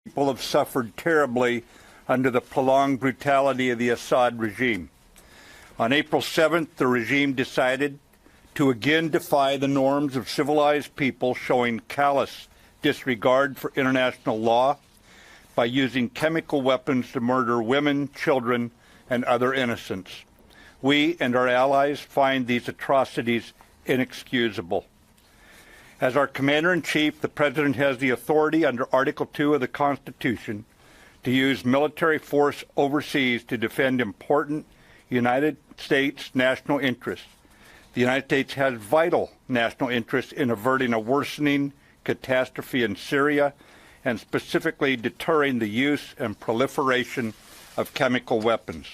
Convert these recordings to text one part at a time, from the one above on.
People have suffered terribly under the prolonged brutality of the Assad regime. On April 7th, the regime decided to again defy the norms of civilized people, showing callous disregard for international law by using chemical weapons to murder women, children, and other innocents. We and our allies find these atrocities inexcusable. As our Commander-in-Chief, the President has the authority under Article 2 of the Constitution to use military force overseas to defend important United States national interests. The United States has vital national interests in averting a worsening catastrophe in Syria and specifically deterring the use and proliferation of chemical weapons.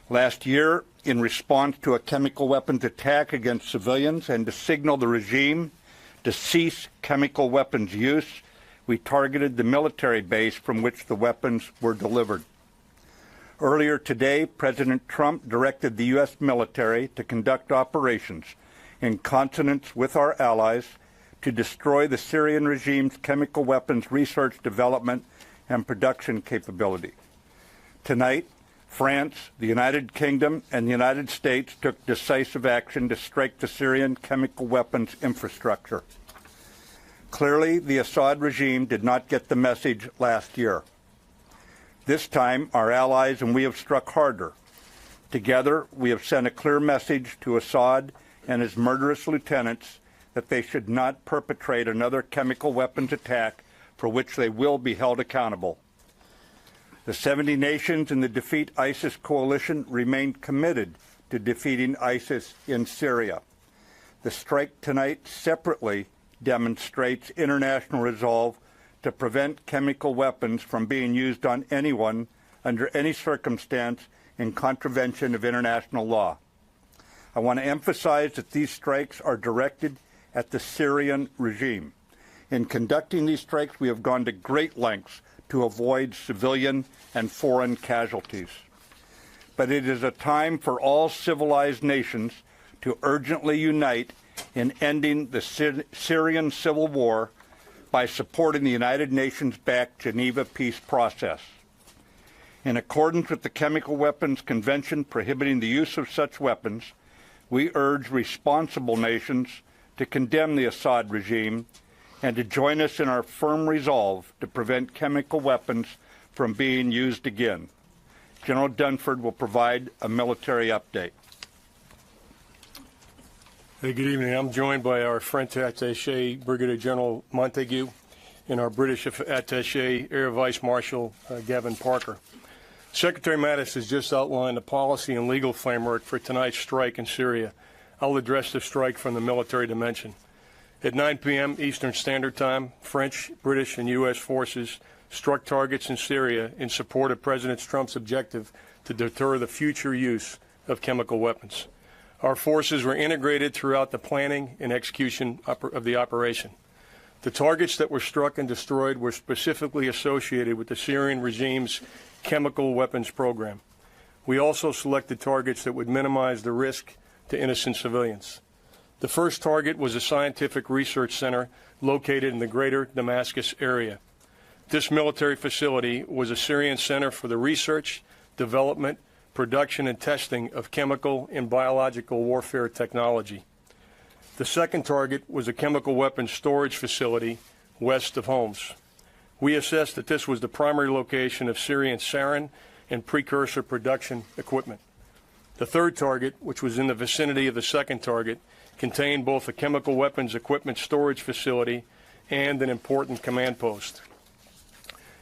Last year, in response to a chemical weapons attack against civilians and to signal the regime to cease chemical weapons use, we targeted the military base from which the weapons were delivered. Earlier today, President Trump directed the U.S. military to conduct operations in consonance with our allies to destroy the Syrian regime's chemical weapons research, development, and production capability. Tonight, France, the United Kingdom, and the United States took decisive action to strike the Syrian chemical weapons infrastructure. Clearly, the Assad regime did not get the message last year. This time, our allies and we have struck harder. Together, we have sent a clear message to Assad and his murderous lieutenants that they should not perpetrate another chemical weapons attack for which they will be held accountable. The 70 nations in the Defeat ISIS coalition remain committed to defeating ISIS in Syria. The strike tonight separately demonstrates international resolve to prevent chemical weapons from being used on anyone under any circumstance in contravention of international law. I want to emphasize that these strikes are directed at the Syrian regime. In conducting these strikes, we have gone to great lengths to avoid civilian and foreign casualties. But it is a time for all civilized nations to urgently unite in ending the Syrian civil war by supporting the United Nations-backed Geneva peace process. In accordance with the Chemical Weapons Convention prohibiting the use of such weapons, we urge responsible nations to condemn the Assad regime and to join us in our firm resolve to prevent chemical weapons from being used again. General Dunford will provide a military update. Hey, good evening. I'm joined by our French attaché, Brigadier General Montague, and our British attaché, Air Vice Marshal Gavin Parker. Secretary Mattis has just outlined the policy and legal framework for tonight's strike in Syria. I'll address the strike from the military dimension. At 9 p.m. Eastern Standard Time, French, British, and U.S. forces struck targets in Syria in support of President Trump's objective to deter the future use of chemical weapons. Our forces were integrated throughout the planning and execution of the operation. The targets that were struck and destroyed were specifically associated with the Syrian regime's chemical weapons program. We also selected targets that would minimize the risk to innocent civilians. The first target was a scientific research center located in the greater Damascus area. This military facility was a Syrian center for the research, development, production, and testing of chemical and biological warfare technology. The second target was a chemical weapons storage facility west of Homs. We assessed that this was the primary location of Syrian sarin and precursor production equipment. The third target, which was in the vicinity of the second target, contained both a chemical weapons equipment storage facility and an important command post.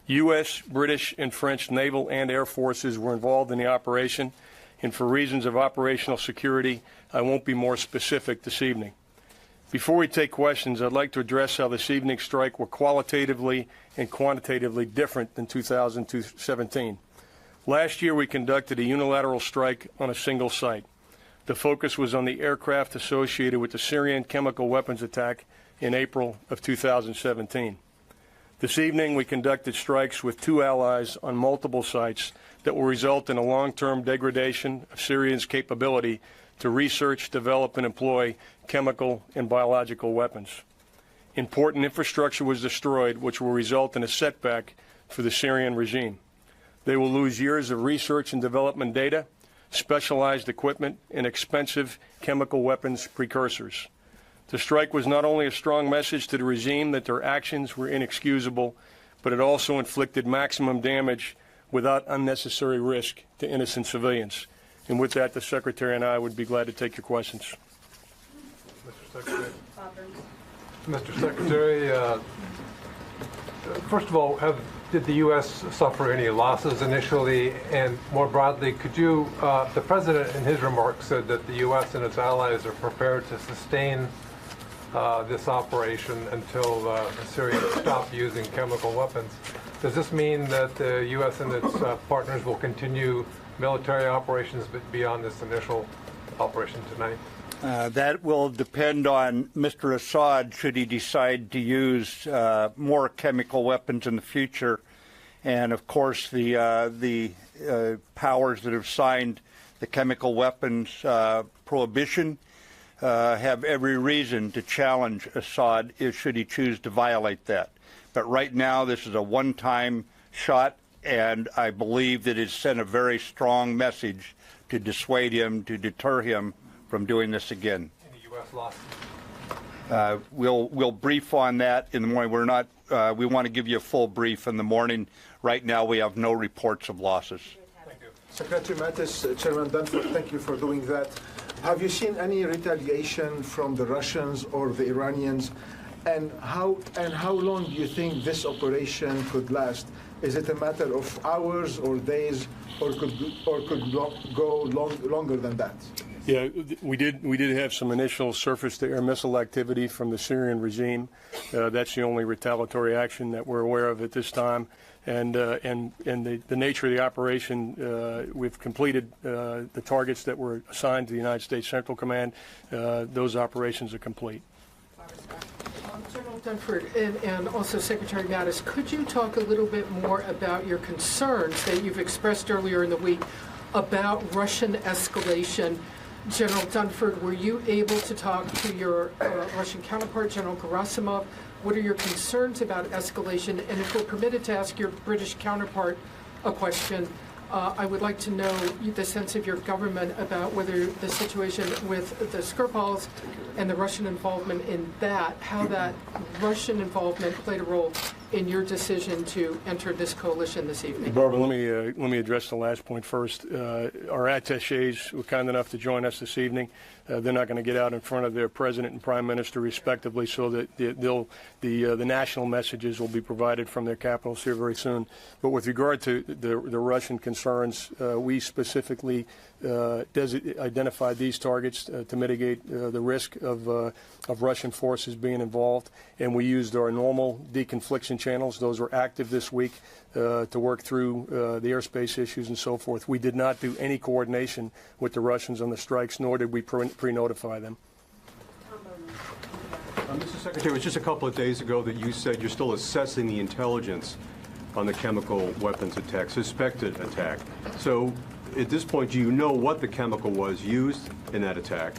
U.S., British, and French naval and air forces were involved in the operation, and for reasons of operational security, I won't be more specific this evening. Before we take questions, I'd like to address how this evening's strike were qualitatively and quantitatively different than 2017. Last year, we conducted a unilateral strike on a single site. The focus was on the aircraft associated with the Syrian chemical weapons attack in April of 2017. This evening, we conducted strikes with two allies on multiple sites that will result in a long-term degradation of Syria's capability to research, develop, and employ chemical and biological weapons. Important infrastructure was destroyed, which will result in a setback for the Syrian regime. They will lose years of research and development data, specialized equipment, and expensive chemical weapons precursors. The strike was not only a strong message to the regime that their actions were inexcusable, but it also inflicted maximum damage without unnecessary risk to innocent civilians. And with that, the Secretary and I would be glad to take your questions. Mr. Secretary. Mr. Secretary, first of all, did the U.S. suffer any losses initially? And more broadly, could you, the President in his remarks said that the U.S. and its allies are prepared to sustain this operation until the Syrians stop using chemical weapons. Does this mean that the U.S. and its partners will continue military operations beyond this initial operation tonight? That will depend on Mr. Assad should he decide to use more chemical weapons in the future. And of course, the powers that have signed the chemical weapons prohibition have every reason to challenge Assad should he choose to violate that. But right now, this is a one-time shot, and I believe that it sent a very strong message to dissuade him, to deter him from doing this again. Any U.S. losses? We'll brief on that in the morning. We're not. We want to give you a full brief in the morning. Right now, we have no reports of losses. Thank you. Secretary Mattis, Chairman Dunford, thank you for doing that. Have you seen any retaliation from the Russians or the Iranians? And how long do you think this operation could last? Is it a matter of hours or days, or could go longer than that? Yeah, we did have some initial surface-to-air missile activity from the Syrian regime. That's the only retaliatory action that we're aware of at this time. And the nature of the operation, we've completed the targets that were assigned to the United States Central Command. Those operations are complete. General Dunford and also Secretary Mattis, could you talk a little bit more about your concerns that you've expressed earlier in the week about Russian escalation? General Dunford, were you able to talk to your Russian counterpart, General Gerasimov? What are your concerns about escalation? And if we're permitted to ask your British counterpart a question, I would like to know the sense of your government about whether the situation with the Skripals and the Russian involvement in that, how that Russian involvement played a role in your decision to enter this coalition this evening. Barbara, let me address the last point first. Our attachés were kind enough to join us this evening. They're not going to get out in front of their president and prime minister, respectively, so that the national messages will be provided from their capitals here very soon. But with regard to the Russian concerns, we specifically identified these targets to mitigate the risk of Russian forces being involved, and we used our normal deconfliction channels. Those were active this week to work through the airspace issues and so forth. We did not do any coordination with the Russians on the strikes, nor did we pre-notify them. Mr. Secretary, it was just a couple of days ago that you said you're still assessing the intelligence on the chemical weapons attack, suspected attack. So at this point, do you know what the chemical was used in that attack?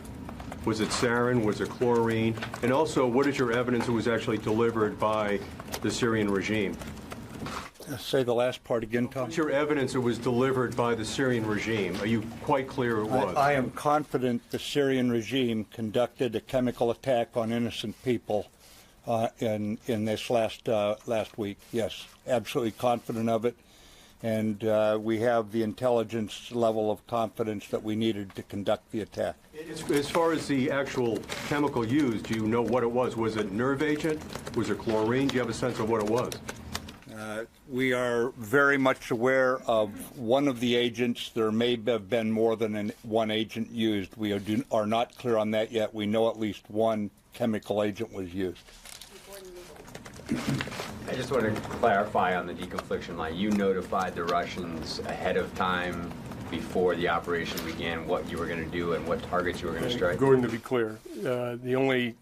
Was it sarin? Was it chlorine? And also, what is your evidence it was actually delivered by the Syrian regime? Say the last part again, Tom. What's your evidence it was delivered by the Syrian regime? Are you quite clear it was? I am confident the Syrian regime conducted a chemical attack on innocent people in this last week. Yes, absolutely confident of it. And we have the intelligence level of confidence that we needed to conduct the attack. As far as the actual chemical used, do you know what it was? Was it nerve agent? Was it chlorine? Do you have a sense of what it was? We are very much aware of one of the agents. There may have been more than one agent used. We are not clear on that yet. We know at least one chemical agent was used. I just want to clarify on the deconfliction line. You notified the Russians ahead of time before the operation began what you were going to do and what targets you were going to strike? Gordon, to be clear, the only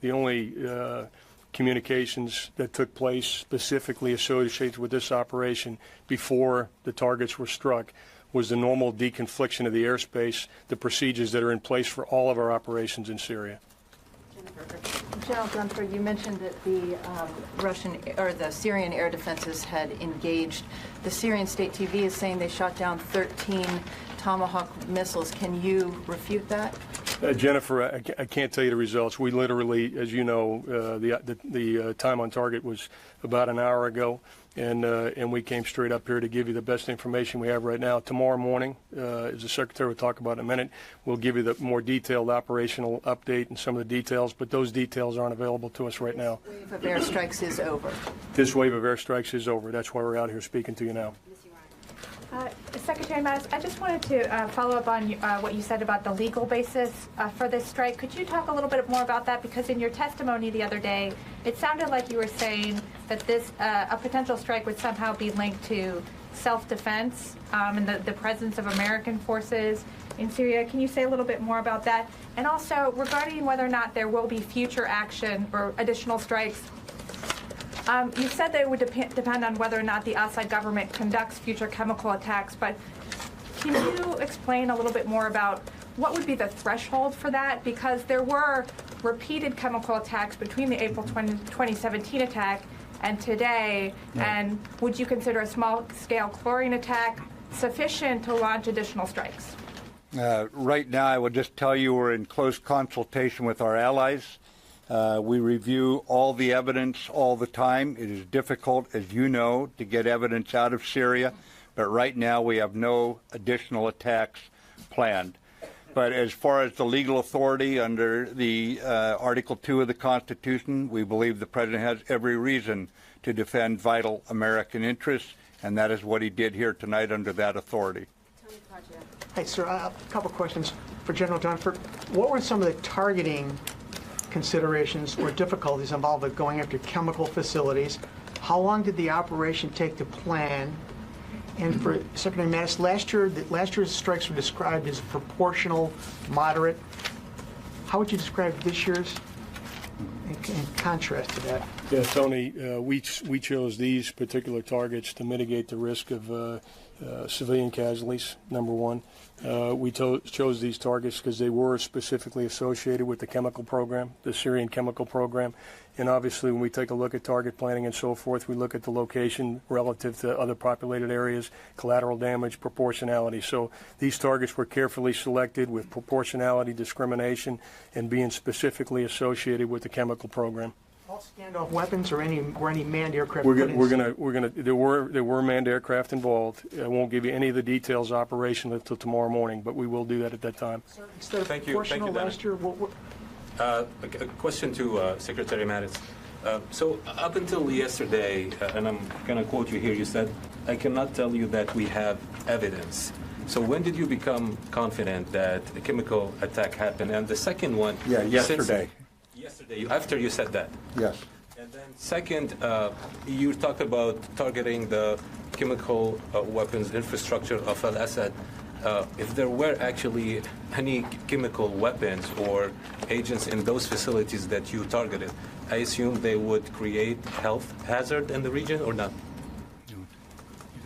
communications that took place specifically associated with this operation before the targets were struck was the normal deconfliction of the airspace, the procedures that are in place for all of our operations in Syria. Jennifer. General Dunford, you mentioned that the Russian or the Syrian air defenses had engaged. The Syrian state TV is saying they shot down 13 Tomahawk missiles. Can you refute that? Jennifer, I can't tell you the results. We literally, as you know, the time on target was about an hour ago, and we came straight up here to give you the best information we have right now. Tomorrow morning, as the Secretary will talk about in a minute, we'll give you the more detailed operational update and some of the details, but those details aren't available to us right now. This wave of airstrikes is over. This wave of airstrikes is over. That's why we're out here speaking to you now. Secretary Mattis, I just wanted to follow up on what you said about the legal basis for this strike. Could you talk a little bit more about that? Because in your testimony the other day, it sounded like you were saying that this a potential strike would somehow be linked to self-defense and the presence of American forces in Syria. Can you say a little bit more about that? And also, regarding whether or not there will be future action or additional strikes, you said that it would depend on whether or not the Assad government conducts future chemical attacks, but can you explain a little bit more about what would be the threshold for that? Because there were repeated chemical attacks between the April 2017 attack and today, and would you consider a small-scale chlorine attack sufficient to launch additional strikes? Right now, I will just tell you we're in close consultation with our allies. We review all the evidence all the time. It is difficult, as you know, to get evidence out of Syria, but right now we have no additional attacks planned. But as far as the legal authority under the Article 2 of the Constitution, we believe the President has every reason to defend vital American interests, and that is what he did here tonight under that authority. Hey, sir, a couple questions for General Dunford. What were some of the targeting considerations or difficulties involved with going after chemical facilities? How long did the operation take to plan? And for Secretary Mattis, last year's strikes were described as proportional, moderate. How would you describe this year's in contrast to that? Yeah, Tony, we chose these particular targets to mitigate the risk of civilian casualties, number one. We chose these targets because they were specifically associated with the chemical program, the Syrian chemical program. And obviously, when we take a look at target planning and so forth, we look at the location relative to other populated areas, collateral damage, proportionality. So these targets were carefully selected with proportionality, discrimination, and being specifically associated with the chemical program. All standoff weapons or any manned aircraft? There were manned aircraft involved. I won't give you any of the details operational until tomorrow morning, but we will do that at that time. So instead of proportional last year, a question to Secretary Mattis. So up until yesterday, and I'm going to quote you here, you said, "I cannot tell you that we have evidence." So when did you become confident that a chemical attack happened? And the second one... Yeah, yesterday. Yesterday, after you said that. Yes. And then second, you talked about targeting the chemical weapons infrastructure of al-Assad. If there were actually any chemical weapons or agents in those facilities that you targeted, I assume they would create health hazard in the region or not?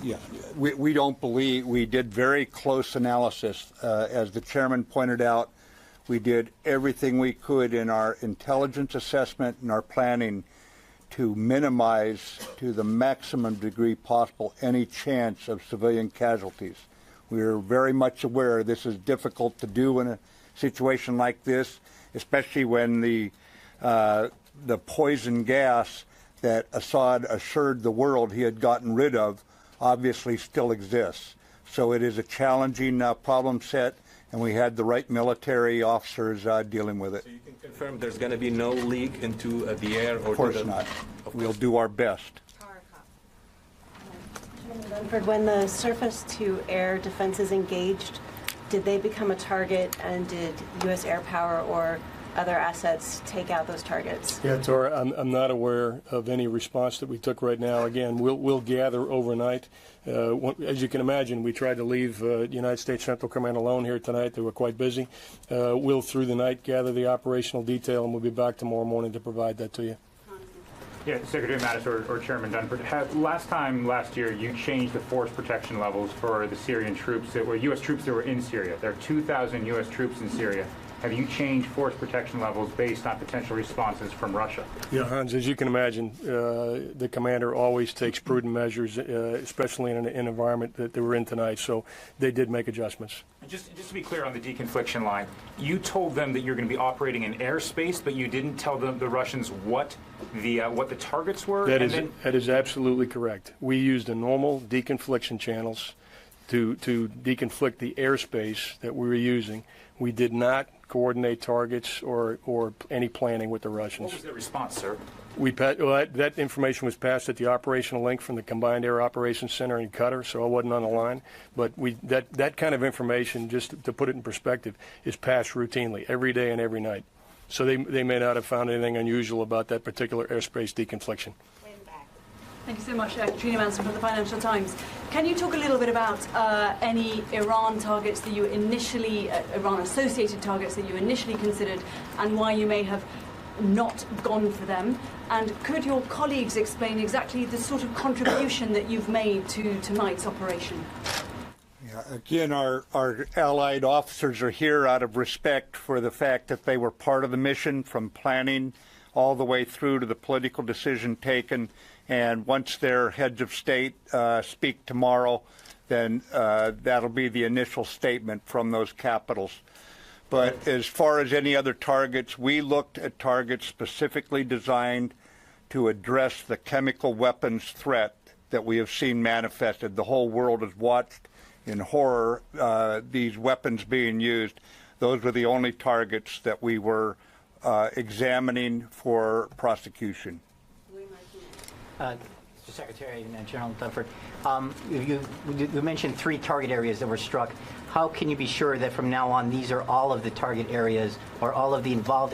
Yeah, we don't believe. We did very close analysis. As the chairman pointed out, we did everything we could in our intelligence assessment and our planning to minimize to the maximum degree possible any chance of civilian casualties. We are very much aware this is difficult to do in a situation like this, especially when the poison gas that Assad assured the world he had gotten rid of obviously still exists. So it is a challenging problem set, and we had the right military officers dealing with it. So you can confirm there's going to be no leak into the air? Or of course not. We'll do our best. Dunford, when the surface-to-air defenses engaged, did they become a target, and did U.S. air power or other assets take out those targets? Yeah, Tora, I'm not aware of any response that we took right now. Again, we'll gather overnight. As you can imagine, we tried to leave the United States Central Command alone here tonight. They were quite busy. We'll, through the night, gather the operational detail, and we'll be back tomorrow morning to provide that to you. Yeah, Secretary Mattis or Chairman Dunford, last year, you changed the force protection levels for the Syrian troops that were U.S. troops that were in Syria. There are 2,000 U.S. troops in Syria. have you changed force protection levels based on potential responses from Russia? Yeah, Hans, as you can imagine, the commander always takes prudent measures, especially in an environment that we're in tonight. So they did make adjustments. Just to be clear on the deconfliction line, you told them that you're going to be operating in airspace, but you didn't tell them, the Russians, what the targets were? That is absolutely correct. We used the normal deconfliction channels to deconflict the airspace that we were using. We did not coordinate targets or any planning with the Russians. What was their response, sir? That information was passed at the operational link from the Combined Air Operations Center in Qatar, so I wasn't on the line. But that kind of information, just to put it in perspective, is passed routinely every day and every night. So they may not have found anything unusual about that particular airspace deconfliction. Thank you so much, Katrina Manson from the Financial Times. Can you talk a little bit about any Iran targets that you initially, Iran-associated targets that you initially considered, and why you may have not gone for them? And could your colleagues explain exactly the sort of contribution that you've made to tonight's operation? Yeah, again, our allied officers are here out of respect for the fact that they were part of the mission from planning all the way through to the political decision taken. And once their heads of state speak tomorrow, then that'll be the initial statement from those capitals. But as far as any other targets, we looked at targets specifically designed to address the chemical weapons threat that we have seen manifested. The whole world has watched in horror these weapons being used. Those were the only targets that we were examining for prosecution. Mr. Secretary and General Dunford, you mentioned 3 target areas that were struck. How can you be sure that from now on these are all of the target areas or all of the involved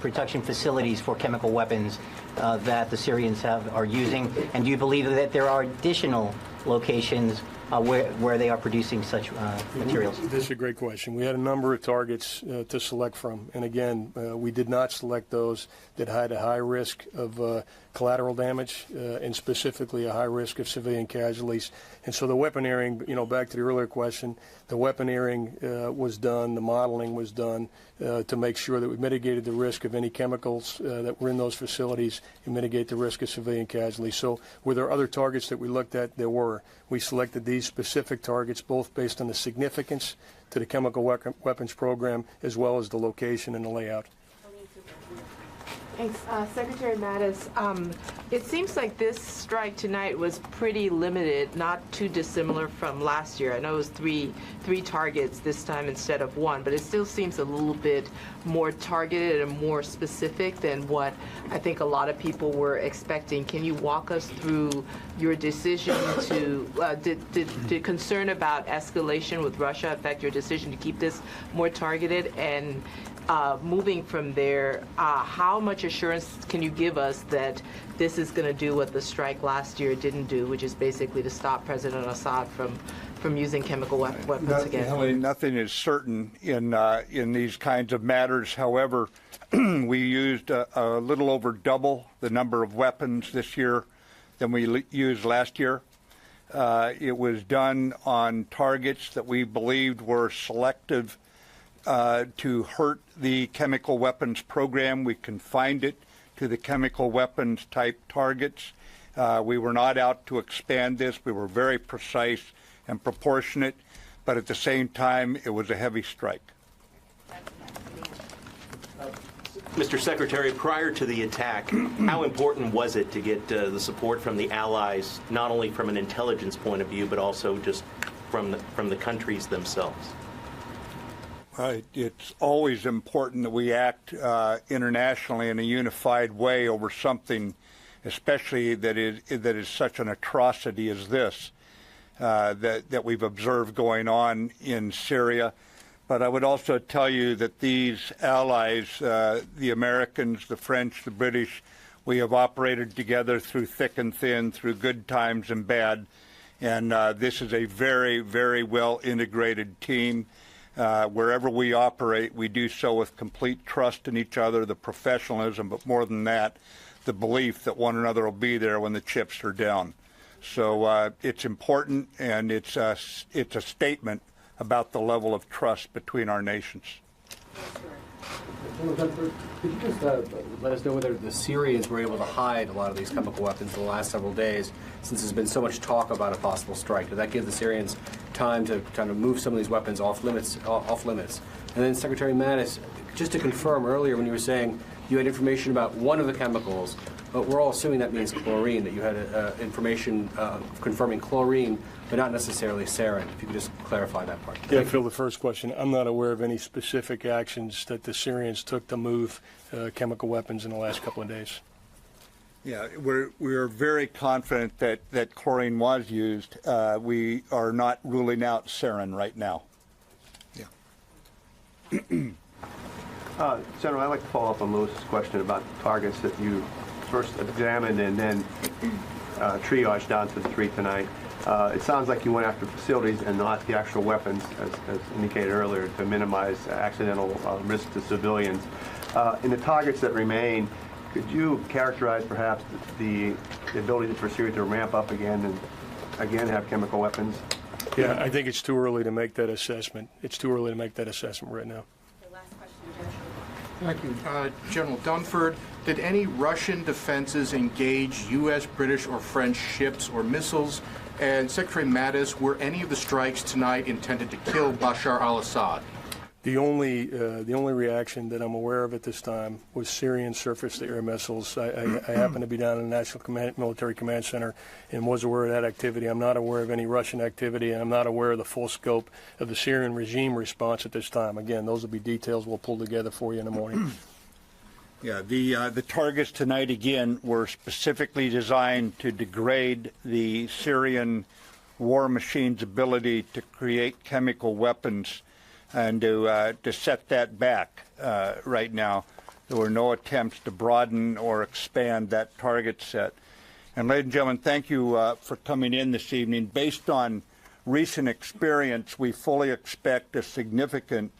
production facilities for chemical weapons that the Syrians are using? And do you believe that there are additional locations where they are producing such materials? This is a great question. We had a number of targets to select from. And again, we did not select those that had a high risk of collateral damage and specifically a high risk of civilian casualties. And so the weaponeering, back to the earlier question, the weaponeering was done, the modeling was done to make sure that we mitigated the risk of any chemicals that were in those facilities and mitigate the risk of civilian casualties. So were there other targets that we looked at? There were. We selected these specific targets both based on the significance to the chemical weapons program as well as the location and the layout. Thanks. Secretary Mattis, it seems like this strike tonight was pretty limited, not too dissimilar from last year. I know it was three targets this time instead of 1, but it still seems a little bit more targeted and more specific than what I think a lot of people were expecting. Can you walk us through your decision to, did concern about escalation with Russia affect your decision to keep this more targeted? And moving from there, how much assurance can you give us that this is going to do what the strike last year didn't do, which is basically to stop President Assad from using chemical weapons again? Nothing is certain in these kinds of matters. However, we used a little over double the number of weapons this year than we used last year. It was done on targets that we believed were selective to hurt the chemical weapons program. We confined it to the chemical weapons type targets. We were not out to expand this. We were very precise and proportionate, but at the same time, it was a heavy strike. Mr. Secretary, prior to the attack, how important was it to get the support from the allies, not only from an intelligence point of view, but also just from the countries themselves? It's always important that we act internationally in a unified way over something, especially that is such an atrocity as this, that we've observed going on in Syria. But I would also tell you that these allies, the Americans, the French, the British, we have operated together through thick and thin, through good times and bad. And this is a very, very well integrated team. Wherever we operate, we do so with complete trust in each other, the professionalism, but more than that, the belief that one another will be there when the chips are down. So it's important, and it's a statement about the level of trust between our nations. Could you just let us know whether the Syrians were able to hide a lot of these chemical weapons in the last several days, since there's been so much talk about a possible strike? Did that give the Syrians time to kind of move some of these weapons off limits? And then Secretary Mattis, just to confirm earlier when you were saying you had information about one of the chemicals, but we're all assuming that means chlorine, that you had information confirming chlorine, but not necessarily sarin. If you could just clarify that part. Yeah, Phil, the first question, I'm not aware of any specific actions that the Syrians took to move chemical weapons in the last couple of days. Yeah, we're very confident that chlorine was used. We are not ruling out sarin right now. Yeah. General, I'd like to follow up on Lewis's question about targets that you first examined and then triaged down to the 3 tonight. It sounds like you went after facilities and not the actual weapons, as indicated earlier, to minimize accidental risk to civilians. In the targets that remain, could you characterize perhaps the ability for Syria to ramp up again and again have chemical weapons? Yeah, I think it's too early to make that assessment. It's too early to make that assessment right now. Thank you. General Dunford, did any Russian defenses engage U.S., British, or French ships or missiles? And Secretary Mattis, were any of the strikes tonight intended to kill Bashar al-Assad? The only reaction that I'm aware of at this time was Syrian surface-to-air missiles. I happen to be down in the National Military Command Center and was aware of that activity. I'm not aware of any Russian activity, and I'm not aware of the full scope of the Syrian regime response at this time. Again, those will be details we'll pull together for you in the morning. Yeah, the targets tonight, again, were specifically designed to degrade the Syrian war machine's ability to create chemical weapons and to set that back right now. There were no attempts to broaden or expand that target set. And ladies and gentlemen, thank you for coming in this evening. Based on recent experience, we fully expect a significant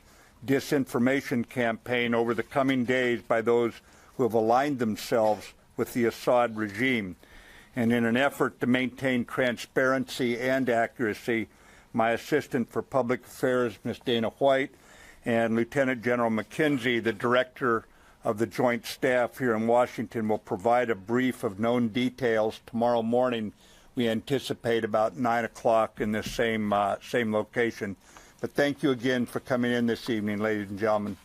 disinformation campaign over the coming days by those who have aligned themselves with the Assad regime. And in an effort to maintain transparency and accuracy, my Assistant for Public Affairs, Ms. Dana White, and Lieutenant General McKenzie, the Director of the Joint Staff here in Washington, will provide a brief of known details tomorrow morning. We anticipate about 9 o'clock in this same location. But thank you again for coming in this evening, ladies and gentlemen.